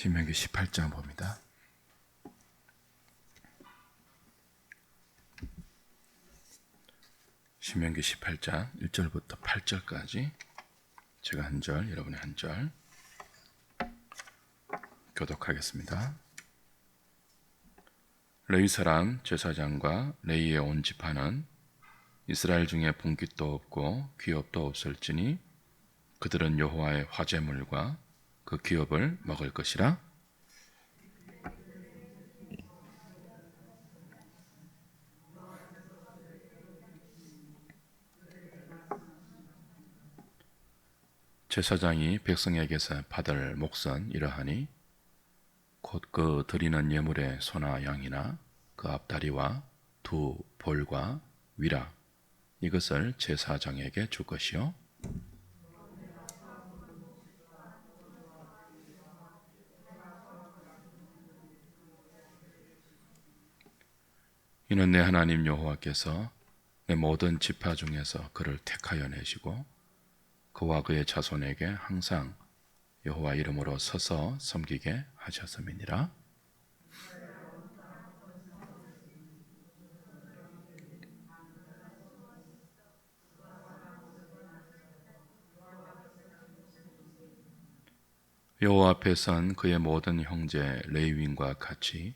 신명기 18장 봅니다. 신명기 18장 1절부터 8절까지 제가 한 절, 여러분이 한 절 교독하겠습니다. 레위 사람 제사장과 레위의 온 지파는 이스라엘 중에 분깃도 없고 기업도 없을지니 그들은 여호와의 화제물과 그 기업을 먹을 것이라. 제사장이 백성에게서 받을 몫은 이러하니 곧 그 드리는 예물의 소나 양이나 그 앞다리와 두 볼과 위라 이것을 제사장에게 줄 것이요 이는 내 하나님 여호와께서 내 모든 지파 중에서 그를 택하여 내시고 그와 그의 자손에게 항상 여호와 이름으로 서서 섬기게 하셨음이니라. 여호와 앞에 선 그의 모든 형제 레위인과 같이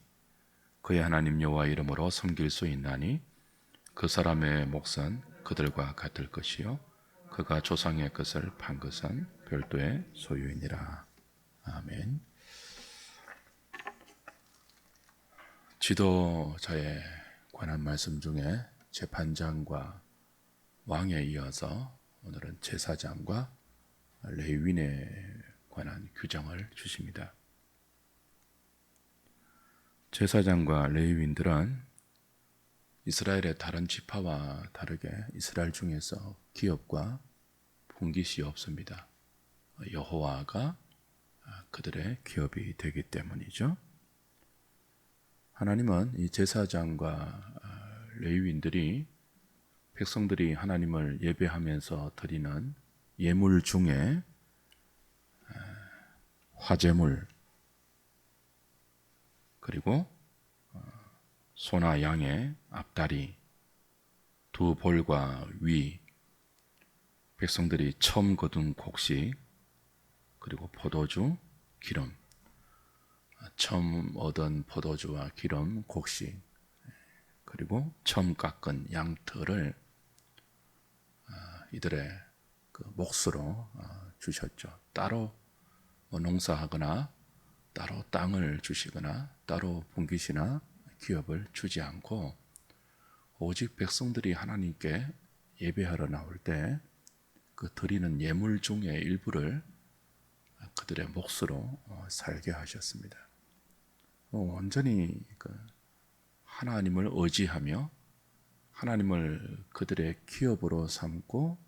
그의 하나님 여호와 이름으로 섬길 수 있나니 그 사람의 몫은 그들과 같을 것이요 그가 조상의 것을 판 것은 별도의 소유이니라. 아멘. 지도자에 관한 말씀 중에 재판장과 왕에 이어서 오늘은 제사장과 레위인에 관한 규정을 주십니다. 제사장과 레위인들은 이스라엘의 다른 지파와 다르게 이스라엘 중에서 기업과 분깃이 없습니다. 여호와가 그들의 기업이 되기 때문이죠. 하나님은 이 제사장과 레위인들이 백성들이 하나님을 예배하면서 드리는 예물 중에 화제물 그리고 소나 양의 앞다리, 두 볼과 위, 백성들이 처음 거둔 곡식, 그리고 포도주, 기름, 처음 얻은 포도주와 기름, 곡식, 그리고 처음 깎은 양털을 이들의 그 몫으로 주셨죠. 따로 농사하거나 따로 땅을 주시거나 따로 분깃이나 기업을 주지 않고 오직 백성들이 하나님께 예배하러 나올 때 그 드리는 예물 중에 일부를 그들의 몫으로 살게 하셨습니다. 온전히 하나님을 의지하며 하나님을 그들의 기업으로 삼고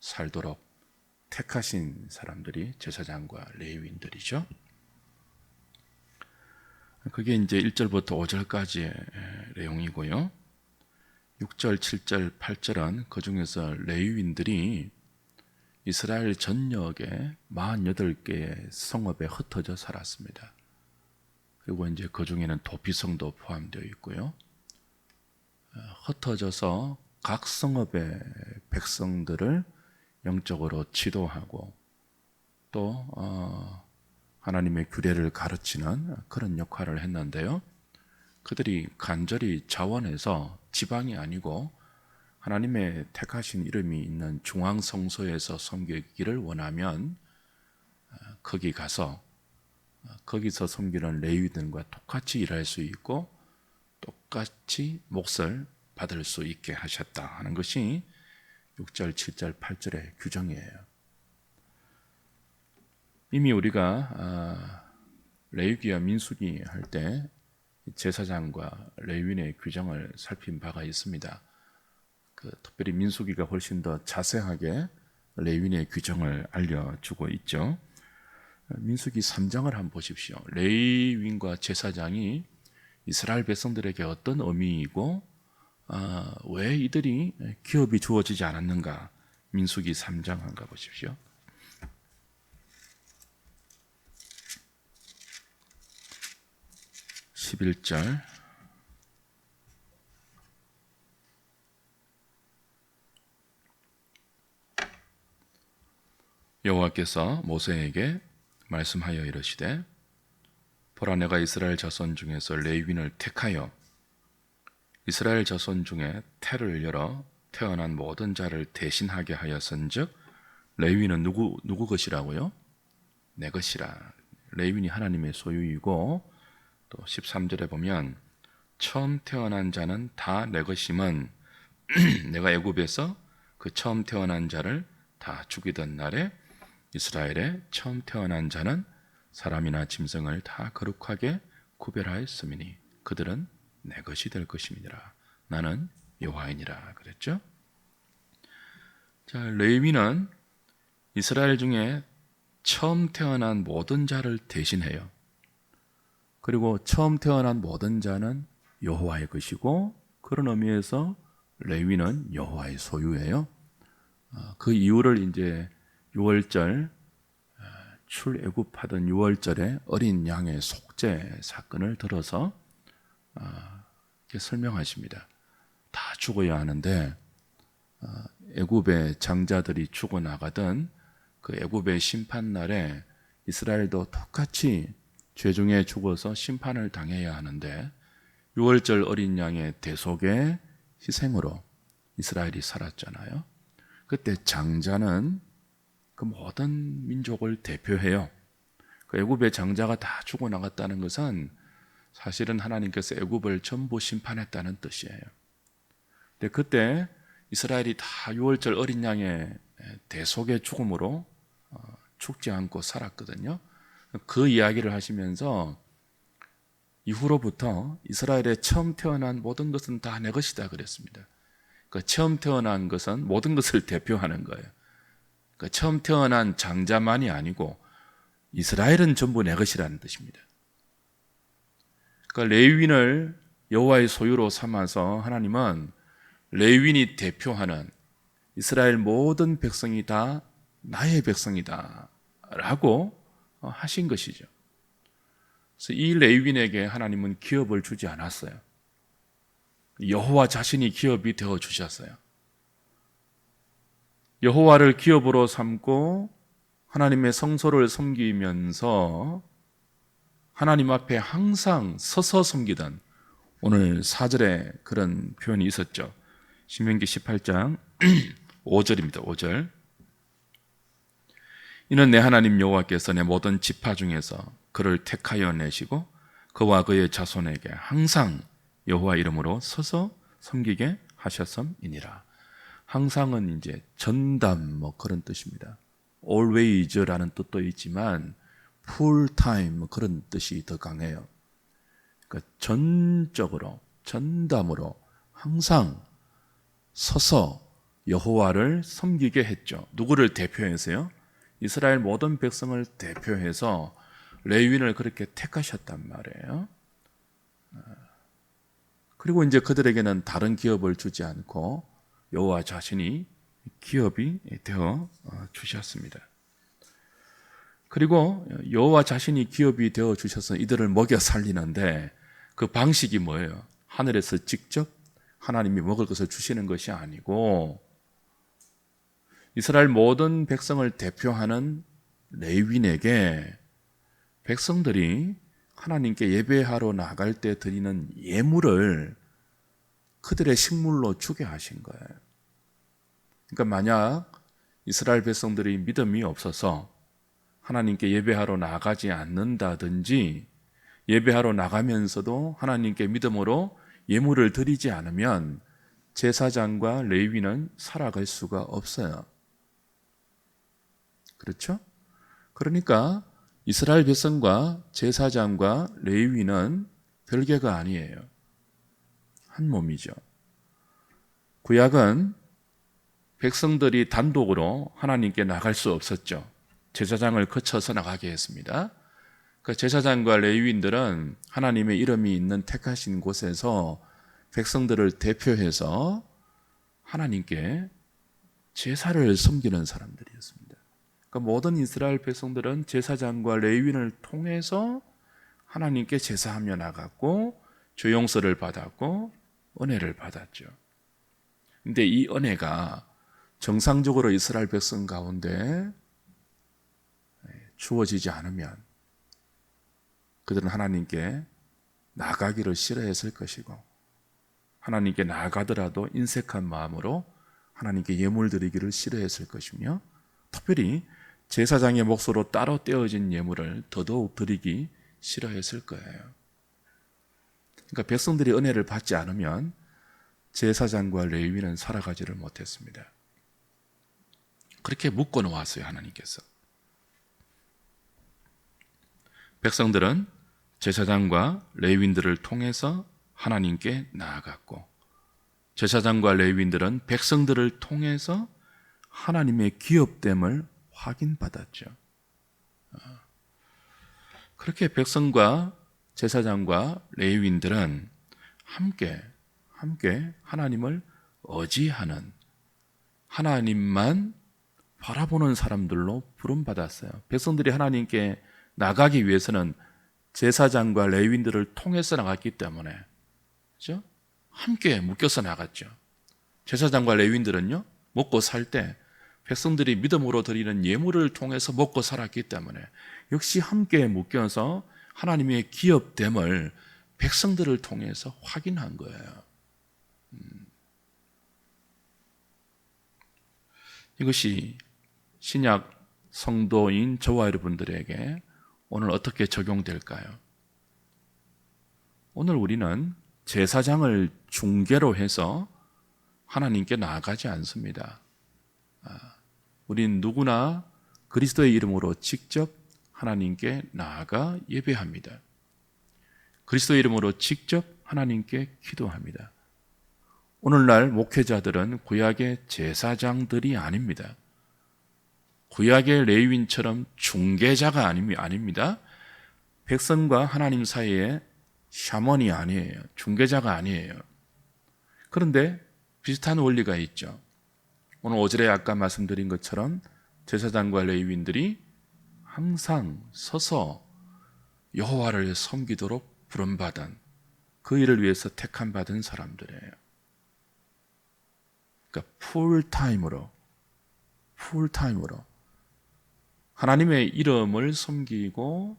살도록 택하신 사람들이 제사장과 레위인들이죠. 그게 이제 1절부터 5절까지의 내용이고요. 6절, 7절, 8절은 그 중에서 레위인들이 이스라엘 전역에 48개의 성읍에 흩어져 살았습니다. 그리고 이제 그 중에는 도피성도 포함되어 있고요. 흩어져서 각 성읍의 백성들을 영적으로 지도하고 또 하나님의 규례를 가르치는 그런 역할을 했는데요. 그들이 간절히 자원해서 지방이 아니고 하나님의 택하신 이름이 있는 중앙성소에서 섬기기를 원하면 거기 가서 거기서 섬기는 레위들과 똑같이 일할 수 있고 똑같이 몫을 받을 수 있게 하셨다 하는 것이 6절, 7절, 8절의 규정이에요. 이미 우리가 레위기와 민수기 할 때 제사장과 레위인의 규정을 살핀 바가 있습니다. 특별히 민수기가 훨씬 더 자세하게 레위인의 규정을 알려주고 있죠. 민수기 3장을 한번 보십시오. 레위인과 제사장이 이스라엘 백성들에게 어떤 의미이고 왜 이들이 기업이 주어지지 않았는가. 민수기 3장 한번 보십시오. 11절 여호와께서 모세에게 말씀하여 이르시되 보라 내가 이스라엘 자손 중에서 레위인을 택하여 이스라엘 자손 중에 태를 열어 태어난 모든 자를 대신하게 하였은즉 레위인은 누구 것이라고요? 내 것이라. 레위인이 하나님의 소유이고 또 13절에 보면 처음 태어난 자는 다 내 것임은 내가 애굽에서 그 처음 태어난 자를 다 죽이던 날에 이스라엘의 처음 태어난 자는 사람이나 짐승을 다 거룩하게 구별하였음이니 그들은 내 것이 될 것임이니라. 나는 여호와이니라 그랬죠. 자, 레위인은 이스라엘 중에 처음 태어난 모든 자를 대신해요. 그리고 처음 태어난 모든 자는 여호와의 것이고 그런 의미에서 레위는 여호와의 소유예요. 그 이유를 이제 6월절 출애굽하던 6월절에 어린 양의 속죄 사건을 들어서 이렇게 설명하십니다. 다 죽어야 하는데 애굽의 장자들이 죽어나가던 그 애굽의 심판날에 이스라엘도 똑같이 죄 중에 죽어서 심판을 당해야 하는데 6월절 어린 양의 대속의 희생으로 이스라엘이 살았잖아요. 그때 장자는 그 모든 민족을 대표해요. 그 애굽의 장자가 다 죽어나갔다는 것은 사실은 하나님께서 애굽을 전부 심판했다는 뜻이에요. 근데 그때 이스라엘이 다 6월절 어린 양의 대속의 죽음으로 죽지 않고 살았거든요. 그 이야기를 하시면서 이후로부터 이스라엘의 처음 태어난 모든 것은 다 내 것이다 그랬습니다. 그 처음 태어난 것은 모든 것을 대표하는 거예요. 그 처음 태어난 장자만이 아니고 이스라엘은 전부 내 것이라는 뜻입니다. 그러니까 레위인을 여호와의 소유로 삼아서 하나님은 레위인이 대표하는 이스라엘 모든 백성이 다 나의 백성이다 라고 하신 것이죠. 그래서 이 레위인에게 하나님은 기업을 주지 않았어요. 여호와 자신이 기업이 되어 주셨어요. 여호와를 기업으로 삼고 하나님의 성소를 섬기면서 하나님 앞에 항상 서서 섬기던 오늘 4절에 그런 표현이 있었죠. 신명기 18장 5절입니다. 5절. 이는 내 하나님 여호와께서 내 모든 지파 중에서 그를 택하여 내시고 그와 그의 자손에게 항상 여호와 이름으로 서서 섬기게 하셨음이니라. 항상은 이제 전담 그런 뜻입니다. always라는 뜻도 있지만 full time 그런 뜻이 더 강해요. 그러니까 전적으로 전담으로 항상 서서 여호와를 섬기게 했죠. 누구를 대표해서요? 이스라엘 모든 백성을 대표해서 레위인을 그렇게 택하셨단 말이에요. 그리고 이제 그들에게는 다른 기업을 주지 않고 여호와 자신이 기업이 되어 주셨습니다. 그리고 여호와 자신이 기업이 되어 주셔서 이들을 먹여 살리는데 그 방식이 뭐예요? 하늘에서 직접 하나님이 먹을 것을 주시는 것이 아니고 이스라엘 모든 백성을 대표하는 레위인에게 백성들이 하나님께 예배하러 나갈 때 드리는 예물을 그들의 식물로 주게 하신 거예요. 그러니까 만약 이스라엘 백성들이 믿음이 없어서 하나님께 예배하러 나가지 않는다든지 예배하러 나가면서도 하나님께 믿음으로 예물을 드리지 않으면 제사장과 레위인은 살아갈 수가 없어요. 그렇죠? 그러니까 이스라엘 백성과 제사장과 레위인은 별개가 아니에요. 한 몸이죠. 구약은 백성들이 단독으로 하나님께 나갈 수 없었죠. 제사장을 거쳐서 나가게 했습니다. 그 제사장과 레위인들은 하나님의 이름이 있는 택하신 곳에서 백성들을 대표해서 하나님께 제사를 섬기는 사람들이었습니다. 그러니까 모든 이스라엘 백성들은 제사장과 레위인을 통해서 하나님께 제사하며 나갔고 죄용서를 받았고 은혜를 받았죠. 근데 이 은혜가 정상적으로 이스라엘 백성 가운데 주어지지 않으면 그들은 하나님께 나가기를 싫어했을 것이고, 하나님께 나가더라도 인색한 마음으로 하나님께 예물 드리기를 싫어했을 것이며, 특별히 제사장의 몫으로 따로 떼어진 예물을 더더욱 드리기 싫어했을 거예요. 그러니까 백성들이 은혜를 받지 않으면 제사장과 레위는 살아가지를 못했습니다. 그렇게 묶어 놓았어요, 하나님께서. 백성들은 제사장과 레위인들을 통해서 하나님께 나아갔고, 제사장과 레위인들은 백성들을 통해서 하나님의 기업됨을 확인받았죠. 그렇게 백성과 제사장과 레위인들은 함께 하나님을 의지하는, 하나님만 바라보는 사람들로 부름받았어요. 백성들이 하나님께 나가기 위해서는 제사장과 레위인들을 통해서 나갔기 때문에, 그렇죠? 함께 묶여서 나갔죠. 제사장과 레위인들은요, 먹고 살 때 백성들이 믿음으로 드리는 예물을 통해서 먹고 살았기 때문에 역시 함께 묶여서 하나님의 기업됨을 백성들을 통해서 확인한 거예요. 이것이 신약 성도인 저와 여러분들에게 오늘 어떻게 적용될까요? 오늘 우리는 제사장을 중개로 해서 하나님께 나아가지 않습니다. 우린 누구나 그리스도의 이름으로 직접 하나님께 나아가 예배합니다. 그리스도의 이름으로 직접 하나님께 기도합니다. 오늘날 목회자들은 구약의 제사장들이 아닙니다. 구약의 레위인처럼 중개자가 아닙니다. 백성과 하나님 사이에 샤먼이 아니에요. 중개자가 아니에요. 그런데 비슷한 원리가 있죠. 오늘 5절에 아까 말씀드린 것처럼 제사장과 레위인들이 항상 서서 여호와를 섬기도록 부름받은, 그 일을 위해서 택함받은 사람들이에요. 그러니까 풀타임으로 하나님의 이름을 섬기고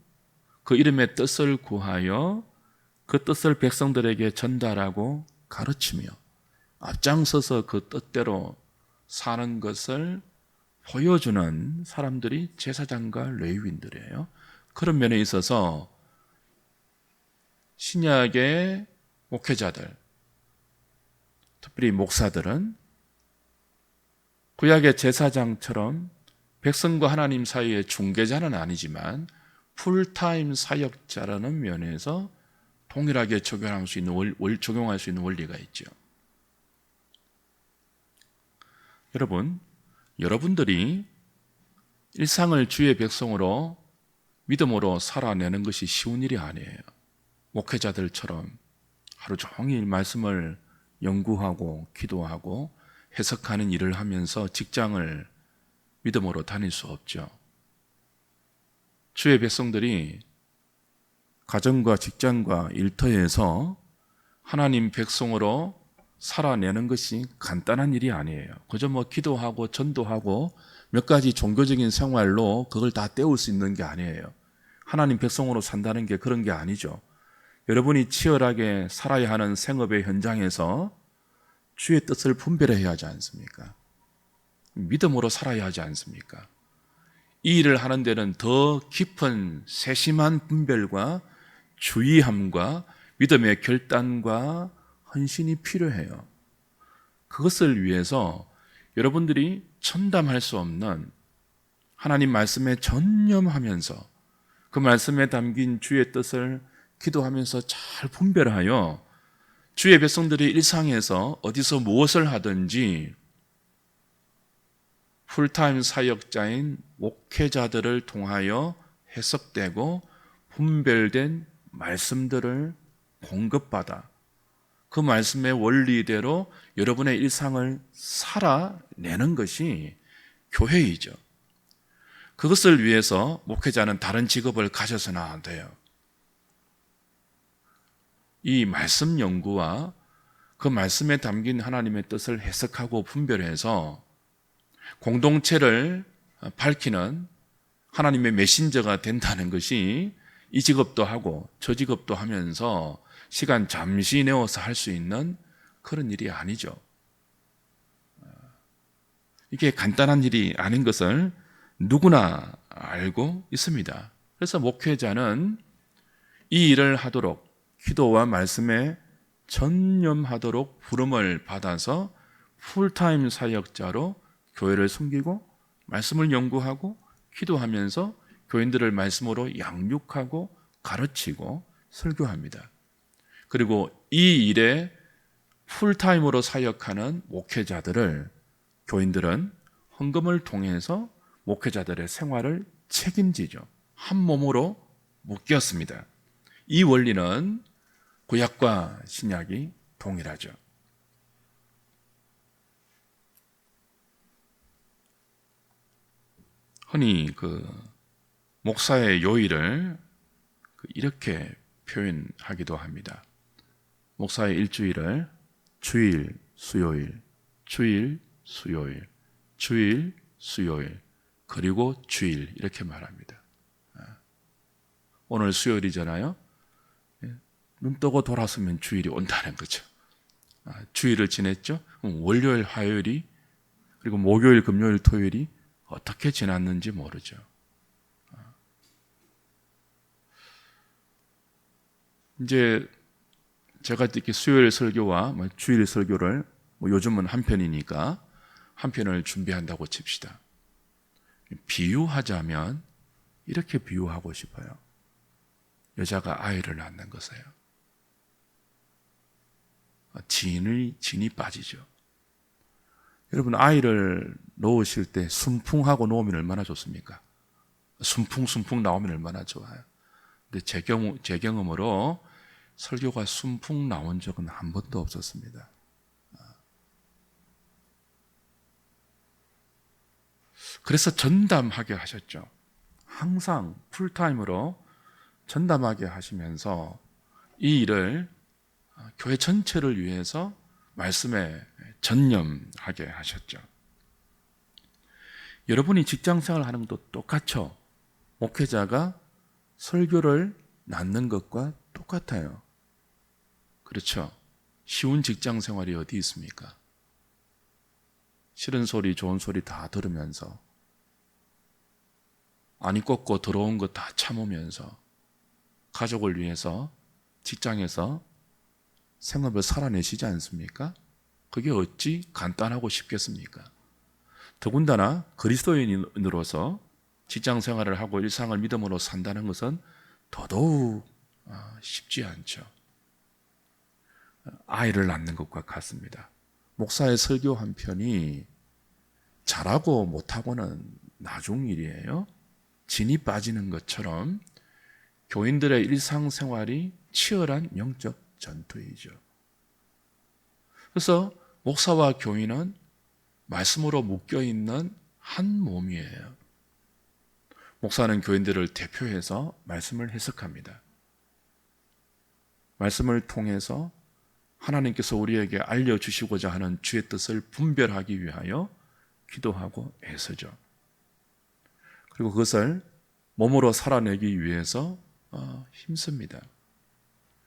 그 이름의 뜻을 구하여 그 뜻을 백성들에게 전달하고 가르치며 앞장서서 그 뜻대로 사는 것을 보여주는 사람들이 제사장과 레위인들이에요. 그런 면에 있어서 신약의 목회자들, 특별히 목사들은 구약의 제사장처럼 백성과 하나님 사이의 중개자는 아니지만 풀타임 사역자라는 면에서 동일하게 적용할 수 있는 원리가 있죠. 여러분들이 일상을 주의 백성으로 믿음으로 살아내는 것이 쉬운 일이 아니에요. 목회자들처럼 하루 종일 말씀을 연구하고 기도하고 해석하는 일을 하면서 직장을 믿음으로 다닐 수 없죠. 주의 백성들이 가정과 직장과 일터에서 하나님 백성으로 살아내는 것이 간단한 일이 아니에요. 그저 기도하고 전도하고 몇 가지 종교적인 생활로 그걸 다 때울 수 있는 게 아니에요. 하나님 백성으로 산다는 게 그런 게 아니죠. 여러분이 치열하게 살아야 하는 생업의 현장에서 주의 뜻을 분별해야 하지 않습니까? 믿음으로 살아야 하지 않습니까? 이 일을 하는 데는 더 깊은 세심한 분별과 주의함과 믿음의 결단과 헌신이 필요해요. 그것을 위해서 여러분들이 천담할 수 없는 하나님 말씀에 전념하면서 그 말씀에 담긴 주의 뜻을 기도하면서 잘 분별하여 주의 백성들이 일상에서 어디서 무엇을 하든지 풀타임 사역자인 목회자들을 통하여 해석되고 분별된 말씀들을 공급받아 그 말씀의 원리대로 여러분의 일상을 살아내는 것이 교회이죠. 그것을 위해서 목회자는 다른 직업을 가져서는 안 돼요. 이 말씀 연구와 그 말씀에 담긴 하나님의 뜻을 해석하고 분별해서 공동체를 밝히는 하나님의 메신저가 된다는 것이 이 직업도 하고 저 직업도 하면서 시간 잠시 내어서 할 수 있는 그런 일이 아니죠. 이게 간단한 일이 아닌 것을 누구나 알고 있습니다. 그래서 목회자는 이 일을 하도록 기도와 말씀에 전념하도록 부름을 받아서 풀타임 사역자로 교회를 섬기고 말씀을 연구하고 기도하면서 교인들을 말씀으로 양육하고 가르치고 설교합니다. 그리고 이 일에 풀타임으로 사역하는 목회자들을 교인들은 헌금을 통해서 목회자들의 생활을 책임지죠. 한 몸으로 묶였습니다. 이 원리는 구약과 신약이 동일하죠. 흔히 목사의 요일을 이렇게 표현하기도 합니다. 목사의 일주일을 주일, 수요일, 주일, 수요일, 주일, 수요일, 그리고 주일 이렇게 말합니다. 오늘 수요일이잖아요. 눈 뜨고 돌아서면 주일이 온다는 거죠. 주일을 지냈죠? 그럼 월요일, 화요일이 그리고 목요일, 금요일, 토요일이 어떻게 지났는지 모르죠. 이제 제가 이렇게 수요일 설교와 주일 설교를 요즘은 한 편이니까 한 편을 준비한다고 칩시다. 비유하자면 이렇게 비유하고 싶어요. 여자가 아이를 낳는 것이에요. 진이 빠지죠. 여러분 아이를 놓으실 때 순풍하고 놓으면 얼마나 좋습니까? 순풍 나오면 얼마나 좋아요. 근데 제 경험으로 설교가 순풍 나온 적은 한 번도 없었습니다. 그래서 전담하게 하셨죠. 항상 풀타임으로 전담하게 하시면서 이 일을 교회 전체를 위해서 말씀에 전념하게 하셨죠. 여러분이 직장생활 하는 것도 똑같죠. 목회자가 설교를 낳는 것과 똑같아요. 그렇죠. 쉬운 직장생활이 어디 있습니까? 싫은 소리, 좋은 소리 다 들으면서 아니 꺾고 더러운 거 다 참으면서 가족을 위해서 직장에서 생업을 살아내시지 않습니까? 그게 어찌 간단하고 쉽겠습니까? 더군다나 그리스도인으로서 직장 생활을 하고 일상을 믿음으로 산다는 것은 더더욱 쉽지 않죠. 아이를 낳는 것과 같습니다. 목사의 설교 한 편이 잘하고 못하고는 나중 일이에요. 진이 빠지는 것처럼 교인들의 일상생활이 치열한 영적 전투이죠. 그래서 목사와 교인은 말씀으로 묶여있는 한 몸이에요. 목사는 교인들을 대표해서 말씀을 해석합니다. 말씀을 통해서 하나님께서 우리에게 알려주시고자 하는 주의 뜻을 분별하기 위하여 기도하고 애쓰죠. 그리고 그것을 몸으로 살아내기 위해서 힘씁니다.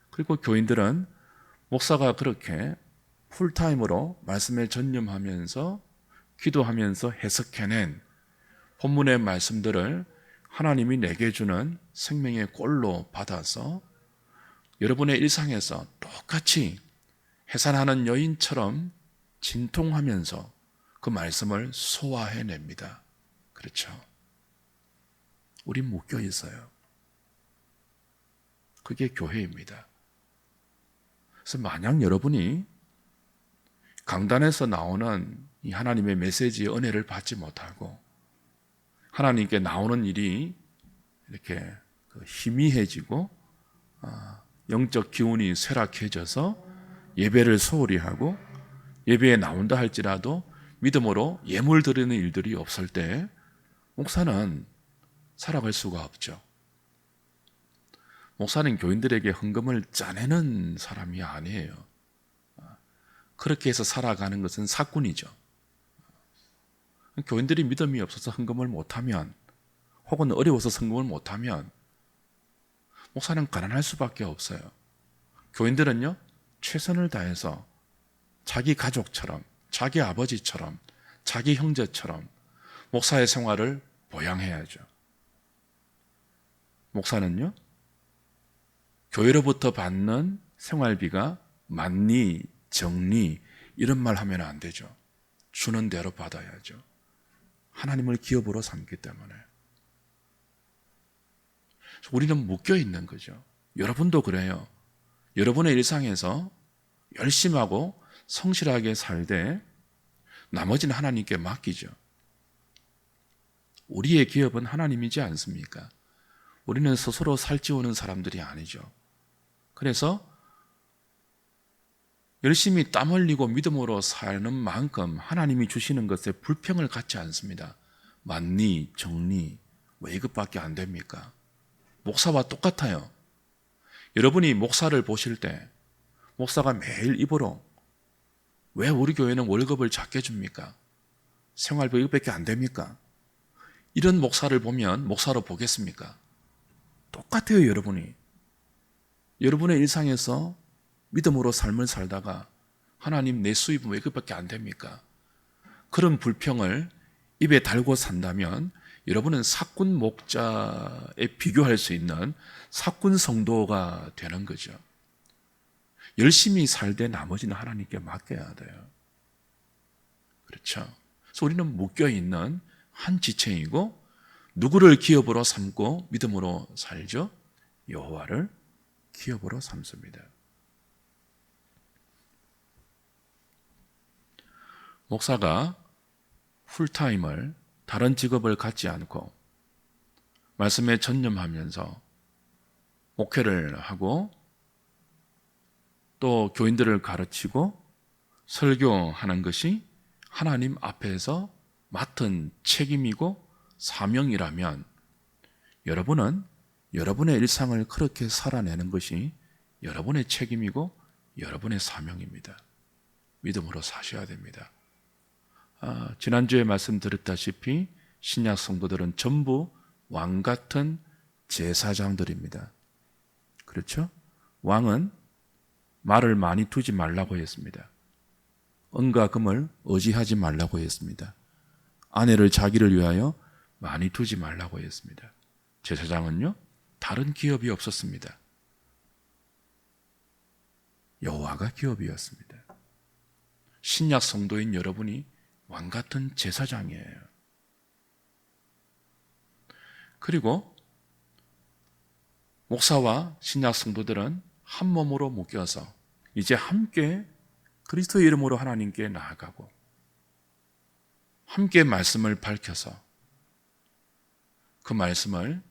그리고 교인들은 목사가 그렇게 풀타임으로 말씀에 전념하면서 기도하면서 해석해낸 본문의 말씀들을 하나님이 내게 주는 생명의 꼴로 받아서 여러분의 일상에서 똑같이 해산하는 여인처럼 진통하면서 그 말씀을 소화해냅니다. 그렇죠. 우린 묶여 있어요. 그게 교회입니다. 그래서 만약 여러분이 강단에서 나오는 이 하나님의 메시지의 은혜를 받지 못하고 하나님께 나오는 일이 이렇게 희미해지고 영적 기운이 쇠락해져서 예배를 소홀히 하고 예배에 나온다 할지라도 믿음으로 예물 드리는 일들이 없을 때 목사는 살아갈 수가 없죠. 목사는 교인들에게 헌금을 짜내는 사람이 아니에요. 그렇게 해서 살아가는 것은 사꾼이죠. 교인들이 믿음이 없어서 헌금을 못하면, 혹은 어려워서 헌금을 못하면 목사는 가난할 수밖에 없어요. 교인들은요, 최선을 다해서 자기 가족처럼, 자기 아버지처럼, 자기 형제처럼 목사의 생활을 보양해야죠. 목사는요, 교회로부터 받는 생활비가 만리, 정리 이런 말 하면 안 되죠. 주는 대로 받아야죠. 하나님을 기업으로 삼기 때문에. 우리는 묶여 있는 거죠. 여러분도 그래요. 여러분의 일상에서 열심하고 성실하게 살되 나머지는 하나님께 맡기죠. 우리의 기업은 하나님이지 않습니까? 우리는 스스로 살찌우는 사람들이 아니죠. 그래서 열심히 땀 흘리고 믿음으로 사는 만큼 하나님이 주시는 것에 불평을 갖지 않습니다. 만리, 정리, 왜 이것밖에 안 됩니까? 목사와 똑같아요. 여러분이 목사를 보실 때 목사가 매일 입으로 왜 우리 교회는 월급을 작게 줍니까? 생활비 이것밖에 안 됩니까? 이런 목사를 보면 목사로 보겠습니까? 똑같아요, 여러분이. 여러분의 일상에서 믿음으로 삶을 살다가 하나님 내 수입은 왜 이것밖에 안 됩니까? 그런 불평을 입에 달고 산다면 여러분은 사꾼 목자에 비교할 수 있는 사꾼 성도가 되는 거죠. 열심히 살되 나머지는 하나님께 맡겨야 돼요. 그렇죠? 그래서 우리는 묶여있는 한 지체이고 누구를 기업으로 삼고 믿음으로 살죠? 여호와를 기업으로 삼습니다. 목사가 풀타임을 다른 직업을 갖지 않고 말씀에 전념하면서 목회를 하고 또 교인들을 가르치고 설교하는 것이 하나님 앞에서 맡은 책임이고 사명이라면 여러분은 여러분의 일상을 그렇게 살아내는 것이 여러분의 책임이고 여러분의 사명입니다. 믿음으로 사셔야 됩니다. 지난주에 말씀드렸다시피 신약 성도들은 전부 왕 같은 제사장들입니다. 그렇죠? 왕은 말을 많이 두지 말라고 했습니다. 은과 금을 의지하지 말라고 했습니다. 아내를 자기를 위하여 많이 두지 말라고 했습니다. 제사장은요, 다른 기업이 없었습니다. 여호와가 기업이었습니다. 신약 성도인 여러분이 왕 같은 제사장이에요. 그리고 목사와 신약 성도들은 한 몸으로 묶여서 이제 함께 그리스도의 이름으로 하나님께 나아가고 함께 말씀을 밝혀서 그 말씀을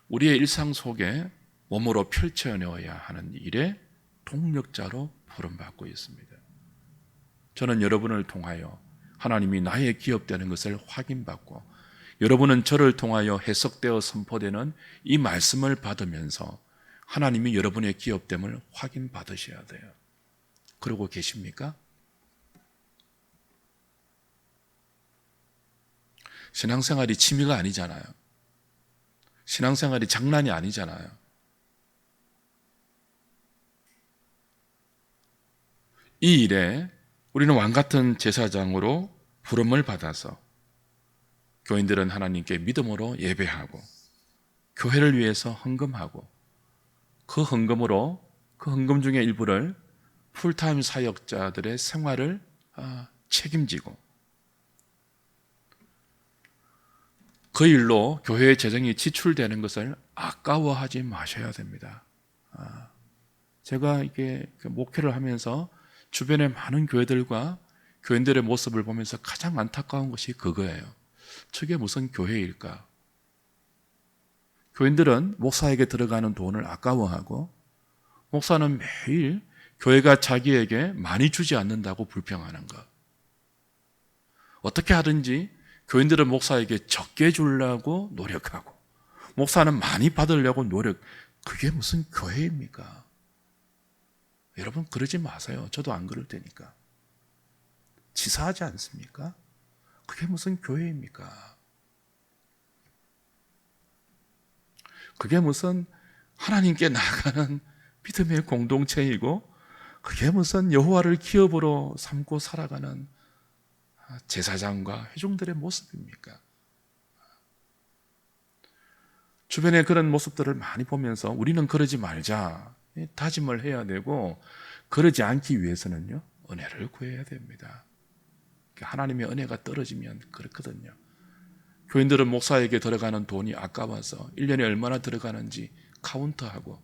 우리의 일상 속에 몸으로 펼쳐내어야 하는 일에 동력자로 부름받고 있습니다. 저는 여러분을 통하여 하나님이 나의 기업되는 것을 확인받고 여러분은 저를 통하여 해석되어 선포되는 이 말씀을 받으면서 하나님이 여러분의 기업됨을 확인받으셔야 돼요. 그러고 계십니까? 신앙생활이 취미가 아니잖아요. 신앙생활이 장난이 아니잖아요. 이 일에 우리는 왕같은 제사장으로 부름을 받아서 교인들은 하나님께 믿음으로 예배하고 교회를 위해서 헌금하고 그 헌금으로 그 헌금 중의 일부를 풀타임 사역자들의 생활을 책임지고 그 일로 교회의 재정이 지출되는 것을 아까워하지 마셔야 됩니다. 제가 이게 목회를 하면서 주변의 많은 교회들과 교인들의 모습을 보면서 가장 안타까운 것이 그거예요. 저게 무슨 교회일까? 교인들은 목사에게 들어가는 돈을 아까워하고 목사는 매일 교회가 자기에게 많이 주지 않는다고 불평하는 것. 어떻게 하든지 교인들은 목사에게 적게 주려고 노력하고 목사는 많이 받으려고 그게 무슨 교회입니까? 여러분 그러지 마세요. 저도 안 그럴 테니까. 치사하지 않습니까? 그게 무슨 교회입니까? 그게 무슨 하나님께 나아가는 믿음의 공동체이고 그게 무슨 여호와를 기업으로 삼고 살아가는 제사장과 회중들의 모습입니까? 주변에 그런 모습들을 많이 보면서 우리는 그러지 말자 다짐을 해야 되고 그러지 않기 위해서는요 은혜를 구해야 됩니다. 하나님의 은혜가 떨어지면 그렇거든요. 교인들은 목사에게 들어가는 돈이 아까워서 1년에 얼마나 들어가는지 카운트하고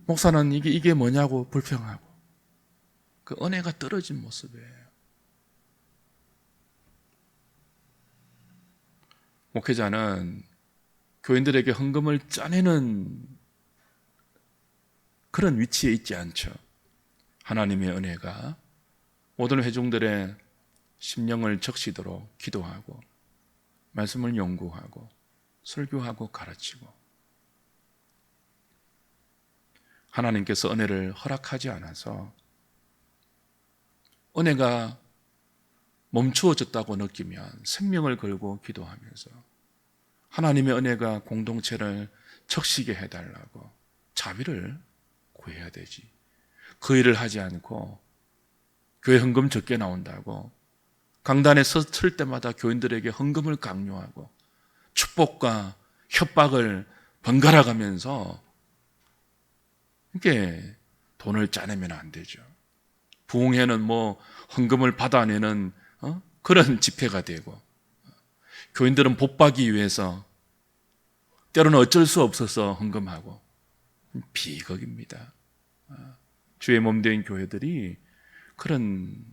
목사는 이게 뭐냐고 불평하고 그 은혜가 떨어진 모습이에요. 목회자는 교인들에게 헌금을 짜내는 그런 위치에 있지 않죠. 하나님의 은혜가 모든 회중들의 심령을 적시도록 기도하고 말씀을 연구하고 설교하고 가르치고 하나님께서 은혜를 허락하지 않아서 은혜가 멈추어졌다고 느끼면 생명을 걸고 기도하면서 하나님의 은혜가 공동체를 적시게 해달라고 자비를 구해야 되지. 그 일을 하지 않고 교회 헌금 적게 나온다고 강단에 설 때마다 교인들에게 헌금을 강요하고 축복과 협박을 번갈아 가면서 이게 돈을 짜내면 안 되죠. 부흥회는 헌금을 받아내는 그런 집회가 되고 교인들은 복받기 위해서 때로는 어쩔 수 없어서 헌금하고 비극입니다. 주의 몸된 교회들이 그런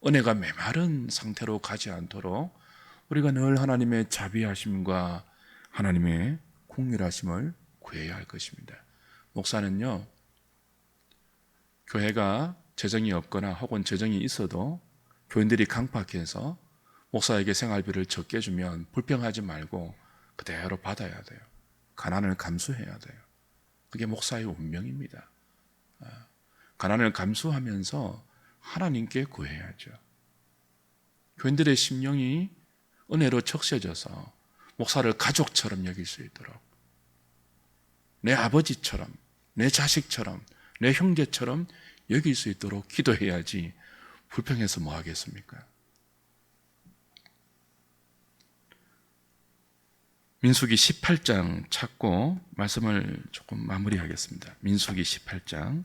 은혜가 메마른 상태로 가지 않도록 우리가 늘 하나님의 자비하심과 하나님의 공률하심을 구해야 할 것입니다. 목사는요, 교회가 재정이 없거나 혹은 재정이 있어도 교인들이 강팍해서 목사에게 생활비를 적게 주면 불평하지 말고 그대로 받아야 돼요. 가난을 감수해야 돼요. 그게 목사의 운명입니다. 가난을 감수하면서 하나님께 구해야죠. 교인들의 심령이 은혜로 적셔져서 목사를 가족처럼 여길 수 있도록 내 아버지처럼, 내 자식처럼, 내 형제처럼 여길 수 있도록 기도해야지 불평해서 뭐 하겠습니까? 민수기 18장 찾고 말씀을 조금 마무리하겠습니다. 민수기 18장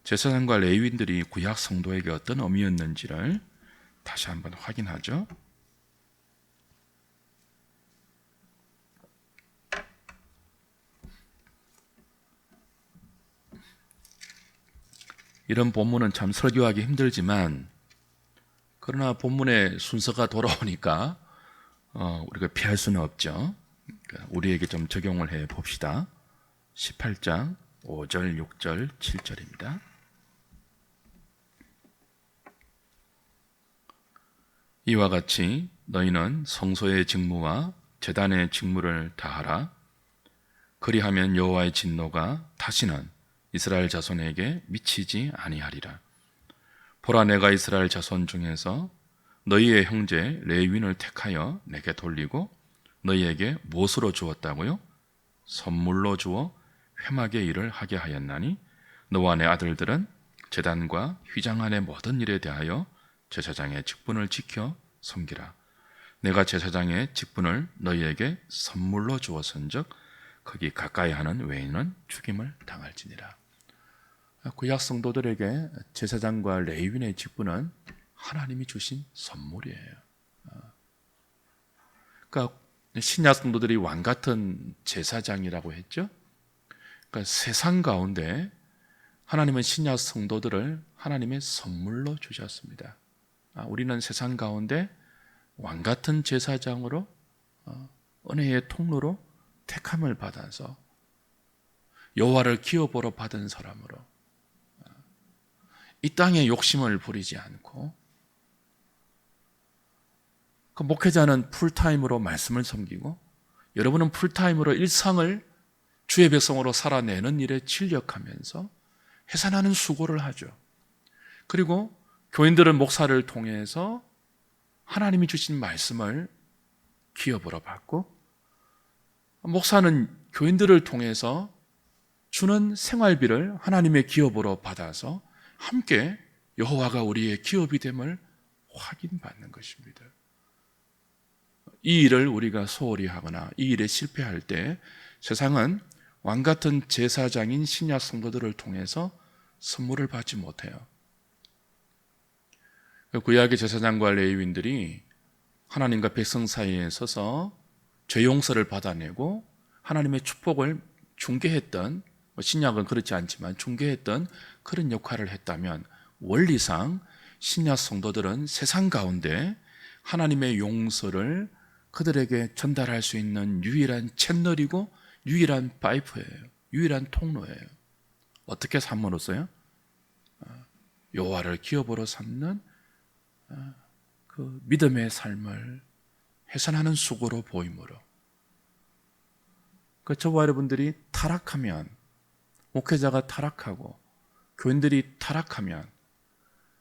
제사장과 레위인들이 구약 성도에게 어떤 의미였는지를 다시 한번 확인하죠. 이런 본문은 참 설교하기 힘들지만 그러나 본문의 순서가 돌아오니까 우리가 피할 수는 없죠. 그러니까 우리에게 좀 적용을 해 봅시다. 18장 5절, 6절, 7절입니다. 이와 같이 너희는 성소의 직무와 제단의 직무를 다하라. 그리하면 여호와의 진노가 다시는 이스라엘 자손에게 미치지 아니하리라. 보라, 내가 이스라엘 자손 중에서 너희의 형제 레위인을 택하여 내게 돌리고 너희에게 무엇으로 주었다고요? 선물로 주어 회막의 일을 하게 하였나니 너와 내 아들들은 제단과 휘장 안의 모든 일에 대하여 제사장의 직분을 지켜 섬기라. 내가 제사장의 직분을 너희에게 선물로 주었은즉 거기 가까이 하는 외인은 죽임을 당할지니라. 구약 성도들에게 제사장과 레위인의 직분은 하나님이 주신 선물이에요. 그러니까 신약 성도들이 왕 같은 제사장이라고 했죠. 그러니까 세상 가운데 하나님은 신약 성도들을 하나님의 선물로 주셨습니다. 우리는 세상 가운데 왕 같은 제사장으로 은혜의 통로로 택함을 받아서 여호와를 기업으로 받은 사람으로 이 땅에 욕심을 부리지 않고 그 목회자는 풀타임으로 말씀을 섬기고 여러분은 풀타임으로 일상을 주의 백성으로 살아내는 일에 진력하면서 해산하는 수고를 하죠. 그리고 교인들은 목사를 통해서 하나님이 주신 말씀을 기업으로 받고, 목사는 교인들을 통해서 주는 생활비를 하나님의 기업으로 받아서 함께 여호와가 우리의 기업이 됨을 확인받는 것입니다. 이 일을 우리가 소홀히 하거나 이 일에 실패할 때 세상은 왕같은 제사장인 신약 성도들을 통해서 선물을 받지 못해요. 구약의 제사장과 레위인들이 하나님과 백성 사이에 서서 죄 용서를 받아내고 하나님의 축복을 중개했던, 신약은 그렇지 않지만 중개했던 그런 역할을 했다면, 원리상 신약 성도들은 세상 가운데 하나님의 용서를 그들에게 전달할 수 있는 유일한 채널이고 유일한 파이프예요. 유일한 통로예요. 어떻게 삼으로써요? 여호와를 기업으로 삼는 그 믿음의 삶을 해산하는 수고로 보임으로. 저와 여러분들이 타락하면, 목회자가 타락하고 교인들이 타락하면,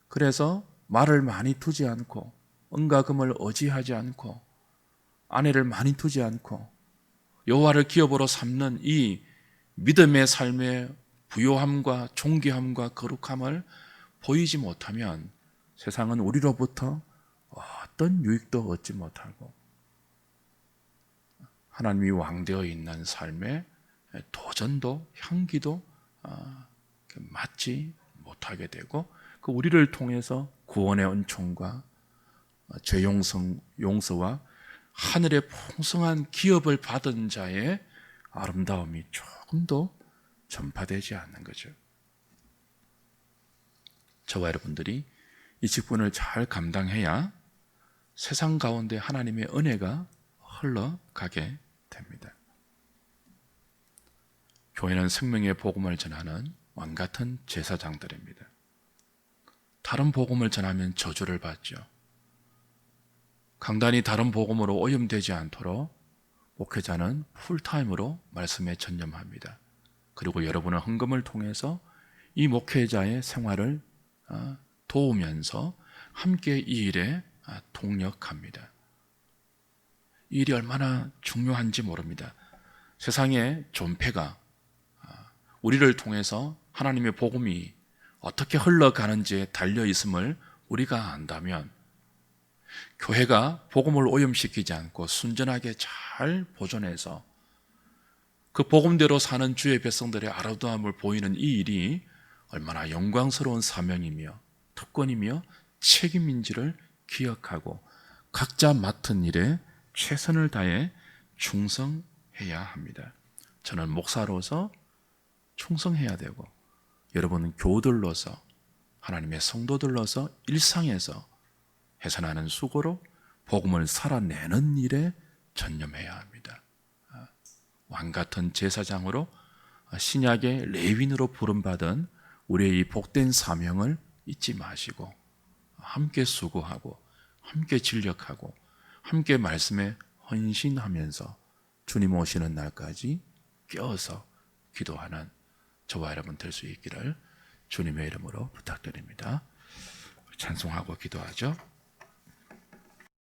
그래서 말을 많이 두지 않고 은과금을 의지하지 않고 아내를 많이 두지 않고 여호와를 기업으로 삼는 이 믿음의 삶의 부요함과 존귀함과 거룩함을 보이지 못하면 세상은 우리로부터 어떤 유익도 얻지 못하고 하나님이 왕되어 있는 삶의 도전도 향기도 맡지 못하게 되고, 그 우리를 통해서 구원의 은총과 죄 용서와 하늘의 풍성한 기업을 받은 자의 아름다움이 조금도 전파되지 않는 거죠. 저와 여러분들이 이 직분을 잘 감당해야 세상 가운데 하나님의 은혜가 흘러가게 됩니다. 교회는 생명의 복음을 전하는 왕같은 제사장들입니다. 다른 복음을 전하면 저주를 받죠. 강단이 다른 복음으로 오염되지 않도록 목회자는 풀타임으로 말씀에 전념합니다. 그리고 여러분의 헌금을 통해서 이 목회자의 생활을 도우면서 함께 이 일에 동력합니다. 이 일이 얼마나 중요한지 모릅니다. 세상의 존폐가 우리를 통해서 하나님의 복음이 어떻게 흘러가는지에 달려있음을 우리가 안다면, 교회가 복음을 오염시키지 않고 순전하게 잘 보존해서 그 복음대로 사는 주의 백성들의 아름다움을 보이는 이 일이 얼마나 영광스러운 사명이며 특권이며 책임인지를 기억하고 각자 맡은 일에 최선을 다해 충성해야 합니다. 저는 목사로서 충성해야 되고, 여러분은 교우들로서, 하나님의 성도들로서 일상에서 해산하는 수고로 복음을 살아내는 일에 전념해야 합니다. 왕같은 제사장으로 신약의 레위인으로 부름받은 우리의 이 복된 사명을 잊지 마시고 함께 수고하고 함께 진력하고 함께 말씀에 헌신하면서 주님 오시는 날까지 껴서 기도하는 저와 여러분 될 수 있기를 주님의 이름으로 부탁드립니다. 찬송하고 기도하죠.